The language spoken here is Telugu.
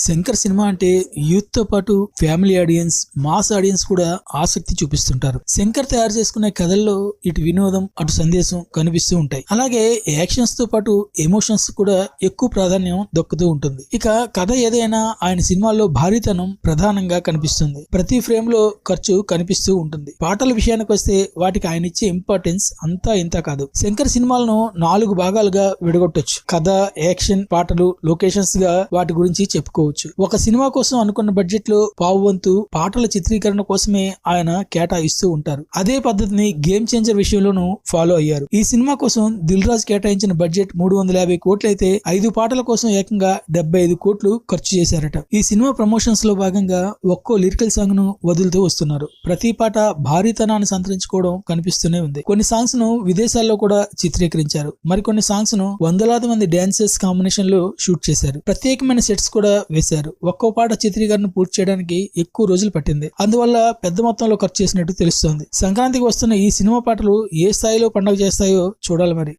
శంకర్ సినిమా అంటే యూత్ తో పాటు ఫ్యామిలీ ఆడియన్స్, మాస్ ఆడియన్స్ కూడా ఆసక్తి చూపిస్తుంటారు. శంకర్ తయారు చేసుకునే కథల్లో ఇటు వినోదం, అటు సందేశం కనిపిస్తూ ఉంటాయి. అలాగే యాక్షన్స్ తో పాటు ఎమోషన్స్ కూడా ఎక్కువ ప్రాధాన్యం దక్కుతూ ఉంటుంది. ఇక కథ ఏదైనా ఆయన సినిమాల్లో భారీతనం ప్రధానంగా కనిపిస్తుంది. ప్రతి ఫ్రేమ్ లో ఖర్చు కనిపిస్తూ ఉంటుంది. పాటల విషయానికి వస్తే వాటికి ఆయన ఇచ్చే ఇంపార్టెన్స్ అంతా ఇంత కాదు. శంకర్ సినిమాలను 4 భాగాలుగా విడగొట్టొచ్చు. కథ, యాక్షన్, పాటలు, లొకేషన్స్ గా వాటి గురించి చెప్పుకోవచ్చు. ఒక సినిమా కోసం అనుకున్న బడ్జెట్ లో పావువంతు పాటల చిత్రీకరణ కోసమే ఆయన కేటాయిస్తూ ఉంటారు. అదే పద్ధతిని గేమ్ చేంజర్ విషయంలోనూ ఫాలో అయ్యారు. ఈ సినిమా కోసం దిల్ రాజు కేటాయించిన బడ్జెట్ 350 కోట్లు అయితే 5 పాటల కోసం ఏకంగా 75 కోట్లు ఖర్చు చేశారట. ఈ సినిమా ప్రమోషన్స్ లో భాగంగా ఒక్కో లిరికల్ సాంగ్ ను వదులుతూ వస్తున్నారు. ప్రతి పాట భారీతనాన్ని సంతరించుకోవడం కనిపిస్తూనే ఉంది. కొన్ని సాంగ్స్ ను విదేశాల్లో కూడా చిత్రీకరించారు. మరికొన్ని సాంగ్స్ ను వందలాది మంది డాన్సర్స్ కాంబినేషన్ లో షూట్ చేశారు. ప్రత్యేకమైన సెట్స్ కూడా వేశారు. ఒక్కో పాట చిత్రీకరణ పూర్తి చేయడానికి ఎక్కువ రోజులు పట్టింది. అందువల్ల పెద్ద మొత్తంలో ఖర్చు చేసినట్టు తెలుస్తోంది. సంక్రాంతికి వస్తున్న ఈ సినిమా పాటలు ఏ స్థాయిలో పండుగ చేస్తాయో చూడాలి మరి.